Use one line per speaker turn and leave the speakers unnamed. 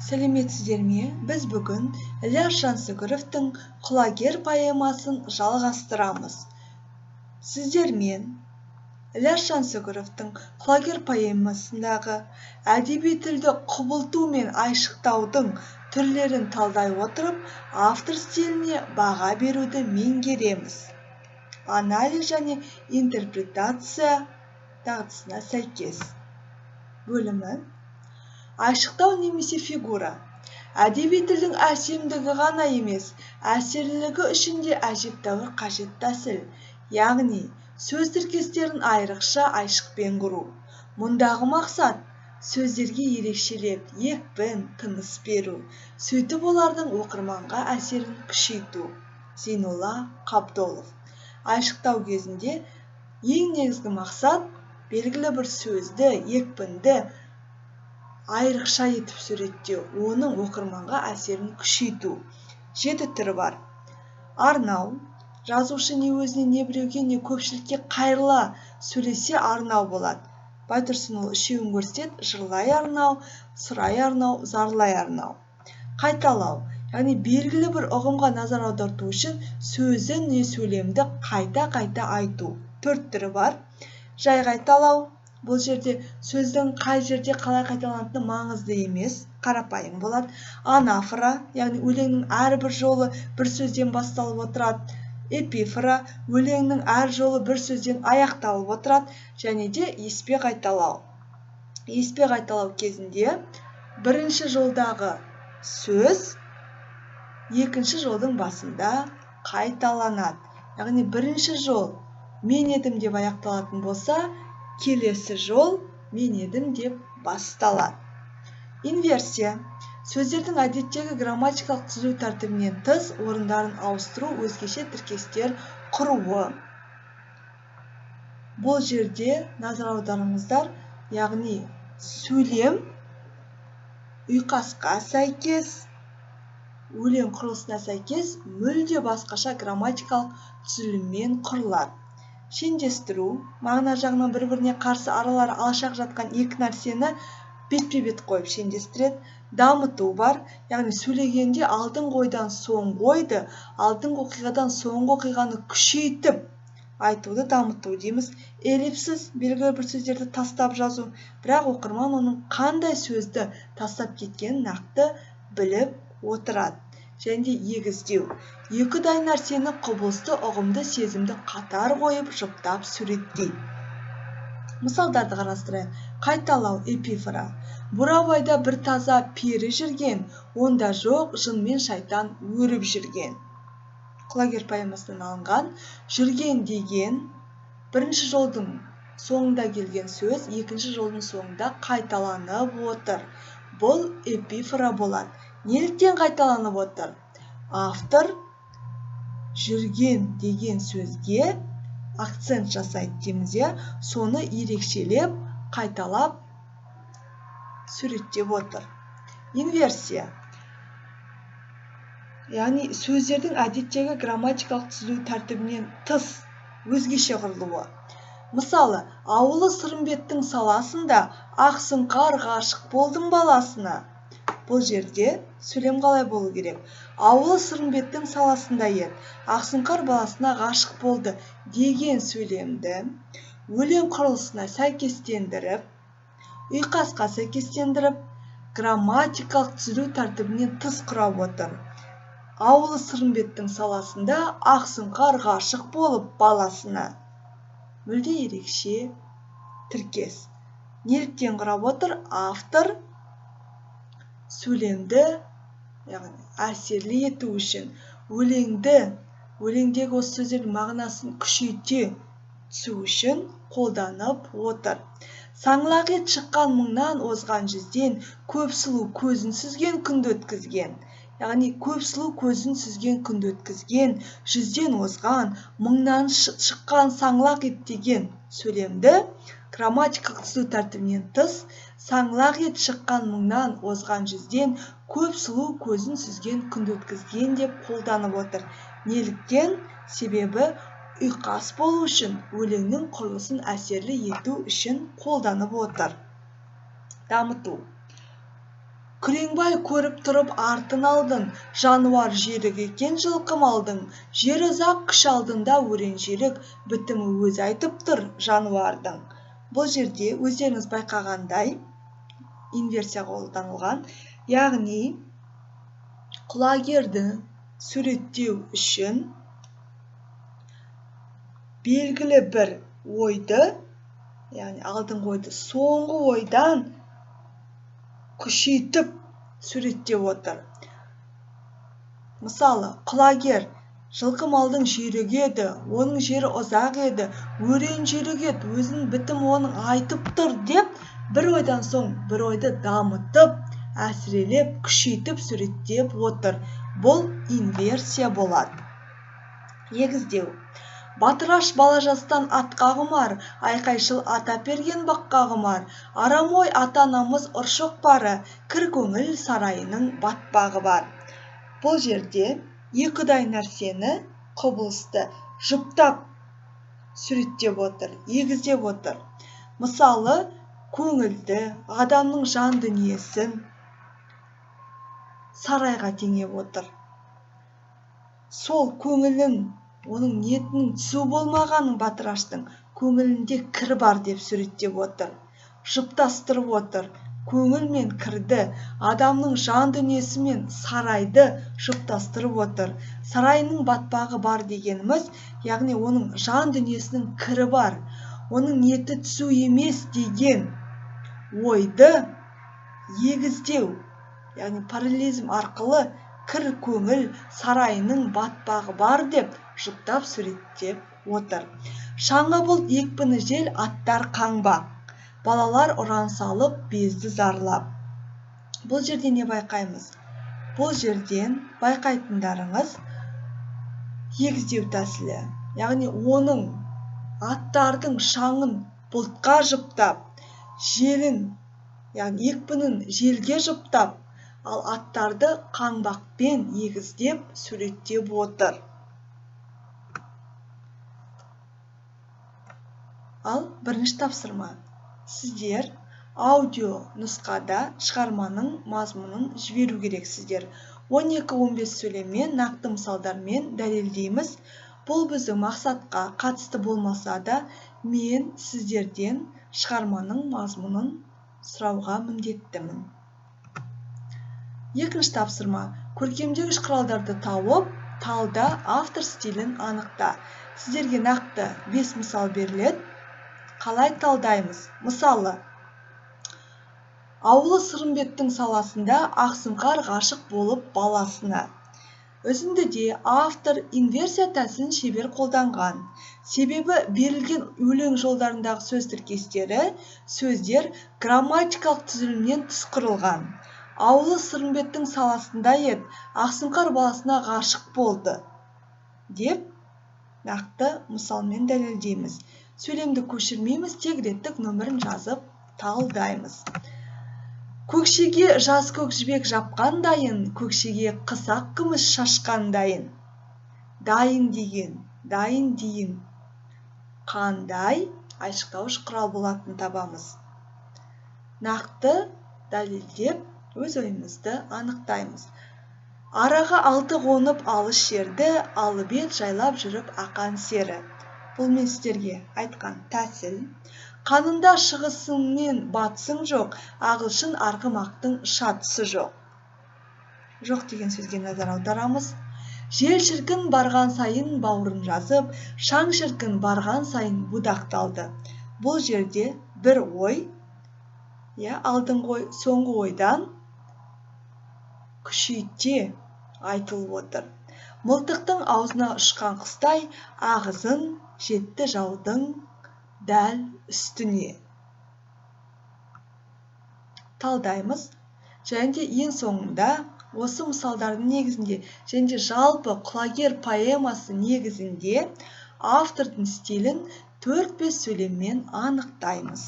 Сәлеметсіздер ме? Біз бүгін Ілияс Жансүгіровтің «Құлагер» поэмасын жалғастырамыз. Сіздермен Ілияс Жансүгіровтің «Құлагер» поэмасындағы әдеби тілді құбылту мен айшықтаудың түрлерін талдай отырып, автор стиліне баға беруді меңгереміз. Анализ және интерпретация дағдысына сәйкес. Бөлімі: айшықтау немесе фигура. Әдеби тілдің әсемдігі ғана емес, әсерлілігі үшін де әжептәуір қажет тәсіл, яғни сөз тіркестерін айрықша айшықпен құру. Мұндағы мақсат сөздерге ерекшелеп, екпін, тыныс беру, сөйтіп олардың оқырманға әсерін күшейту. Зейнолла Қабдолов. Айшықтау кезінде ең негізгі мақсат белгілі бір сөзді, екпінді айрықша етіп суреттеу, оның оқырманға әсерін күшейту. 7 түрі бар. Арнау. Жазушы не өзіне, не біреуге, не көпшілікке қайырыла сөйлесе арнау болады. Байтұрсынұлы үшеуін көрсетеді: жырлай арнау, сұрай арнау, зарлай арнау. Қайталау, яғни белгілі бір ұғымға назар аударту үшін сөзді не сөйлемді қайта-қайта айту. 4 түрі бар. Жай қайталау. Бұл жерде сөздің қай жерде қалай қайталанатыны маңызды емес, қарапайым болады. Анафора, яғни өлеңнің әрбір жолы бір сөзден басталып отырады. Эпифора, өлеңнің әр жолы бір сөзден аяқталып отырады. Және де еспе қайталау. Еспе қайталау кезінде бірінші жолдағы сөз екінші жолдың басында қайталанады. Яғни бірінші жол мен едім деп аяқталатын болса, келесі жол мен едім деп басталады. Инверсия. Сөздердің әдеттегі грамматикалық түзілу тәртібінен тыс орындарын ауыстыру, өзгеше тіркестер құруы. Бұл жерде назар аударыңыздар, яғни сөйлем ұйқасқа сәйкес, өлең құрылысына сәйкес мүлде басқаша грамматикалық түзіліммен құрылады. Шендестіру, мағына жағынан бір-біріне қарсы аралары алшақ жатқан екі нәрсені бетпе-бет қойып шендестіреді. Дамыту бар, яғни сөйлегенде алдыңғы ойдан соңғы ойды, алдыңғы оқиғадан соңғы оқиғаны күшейтіп айтуды дамыту дейміз. Эллипсис, белгілі бір сөздерді тастап жазу, бірақ оқырман оның қандай сөзді тастап кеткенін нақты біліп отырады. Және егіздеу. Екідай нәрсені құбылысты, ұғымды, сезімді қатар қойып, жұптап суреттейді. Мысалдарды қарастырайық. Қайталау, эпифора. Бурабайда бір таза пері жүрген, онда жоқ жын мен шайтан өріп жүрген. Құлагер поэмасынан алынған. Жүрген деген бірінші жолдың соңында келген сөз, екінші жолдың соңында қайталанып отыр. Бұл эпифора болады. Неліктен қайталанып отыр? Автор жүрген деген сөзге акцент жасайды дейміз, соны ерекшелеп, қайталап суреттеп отыр. Инверсия. Яғни сөздердің әдеттегі грамматикалық түзілу тәртібінен тыс, өзгеше құрылуы. Мысалы, ауылы Сырымбеттің саласында Ақсұңқар ғашық болдың баласына. Бұл жерде сөйлем қалай болу керек? Ауылы Сырымбеттің саласында еді, Ақсұңқар баласына ғашық болды деген сөйлемді өлең құрылысына сәйкестендіріп, ұйқасқа сәйкестендіріп, грамматикалық түзілу тәртібінен тыс құрап отыр. Ауылы Сырымбеттің саласында Ақсұңқар ғашық болып баласына. Мүлде ерекше тіркес. Неліктен құрап отыр? Автор сөйлемді, яғни әсерлі ету үшін, өлеңдегі осы сөздердің мағынасын күшейте түсу үшін қолданып отыр. Саңлақ ет шыққан мыңнан озған жүзден, көп сұлу көзін сүзген күнді өткізген. Яғни көп сұлу көзін сүзген күнді өткізген, жүзден озған, мыңнан шыққан саңлақ ет деген сөйлемді грамматикалық түзілу тәртібінен тыс, саңлақ ет шыққан мыңнан озған жүзден, көп сұлу көзін сүзген күнді өткізген деп қолданып отыр. Неліктен? Себебі ұйқас болу үшін, өлеңнің құрылысын әсерлі ету үшін қолданып отыр. Дамыту. күреңбай көріп тұрып артын алдың, жануар жерік екен жылқы малдың, жер ұзақ күш алдында өрен-желік, бітімі өзі айтып тұр жануардың. Бұл жерде өздеріңіз байқағандай инверсия қолданылған, яғни құлагерді суреттеу үшін белгілі бір ойды, яғни алдыңғы ойды соңғы ойдан күшейтіп суреттеп отыр. Мысалы, құлагер жылқы малдың жүйрігі еді, оның жері ұзақ еді, өрен-желік еді, өзінің бітімі оның айтып тұр деп, бір ойдан соң бір ойды дамытып, әсірелеп, күшейтіп суреттеп отыр. Бұл инверсия болады. Егіздеу. Батыраш бала жастан атқа құмар, айқайшыл ата берген баққа құмар, арамой ата-анамыз ұршық бары, кір көңіл сарайының батпағы бар. Бұл жерде екідай нәрсені құбылысты жұптап суреттеп отыр, егіздеп отыр. Мысалы, көңілді, адамның жан дүниесін сарайға теңеп отыр. Сол көңілін, оның ниетінің түсу болмағанын батыраштың көңілінде кір бар деп суреттеп отыр. Жұптастырып отыр. Көңіл мен кірді, адамның жан дүниесі мен сарайды жұптастырып отыр. Сарайының батпағы бар дегеніміз, яғни оның жан дүниесінің кірі бар. Оның ниеті түсу емес деген ойды егіздеу, яғни параллелизм арқылы кір көңіл сарайының батпағы бар деп жұптап суреттеп отыр. Шаңы бұлт екпіні жел, аттар қаңбақ. Балалар ұран салып, безді зарлап. Бұл жерде не байқаймыз? Бұл жерден байқайтындарыңыз егіздеу тәсілі. Яғни оның аттардың шаңын бұлтқа жұптап, желін, яғни екпінін желге жұптап, ал аттарды қаңбақпен егіздеп суреттеп отыр. Ал бірінші тапсырма. Сіздер аудио нұсқада шығарманың мазмұнын жіберу керексіздер. 12-15 сөйлеммен, нақты мысалдармен дәлелдейміз. Бұл біздің мақсатқа қатысты болмаса да, мен сіздерден шығарманың мазмұнын сұрауға міндеттімін. Екінші тапсырма. Көркемдегіш құралдарды тауып, талда автор стилін анықта. Сіздерге нақты 5 мысал беріледі. Қалай талдаймыз? Мысалы, аулы Сырымбеттің саласында Ақсұңқар ғашық болып баласына. Үзіндіде автор инверсия тәсілін шебер қолданған. Себебі берілген өлең жолдарындағы сөз тіркестері, сөздер грамматикалық түзілімнен тыс құрылған. Аулы Сырымбеттің саласында еді, Ақсұңқар баласына ғашық болды деп нақты мысалмен дәлелдейміз. Сөйлемді көшірмейміз, тек реттік нөмірін жазып талдаймыз. Көкшеге жас көк жібек жапқан дайын, көкшеге қысақ күміс шашқан дайын. Дайын деген, дайын дейін. Қандай айшықтауыш құрал болатынын табамыз. Нақты дәлелдеп, өз ойымызды анықтаймыз. Араға алты қонып алыс жерді, алып ет жайлап жүріп ақан сері. Бұл мен сіздерге айтқан тәсіл. Қанында шығысың мен батысың жоқ, ағылшын арғымақтың шатысы жоқ. Жоқ деген сөзге назар аударамыз. Жел шіркін барған сайын бауырын жазып, шаң шіркін барған сайын будақталды. Бұл жерде бір ой, алдыңғы ой, соңғы ойдан күшейте айтылып отыр. Мылтықтың аузына ұшқан қыстай, ағызын жетті жаудың дәл үстіне. Талдаймыз. Және де ең соңында осы мысалдардың негізінде, және де жалпы құлагер поэмасы негізінде автордың стилін 4-5 сөйлеммен анықтаймыз.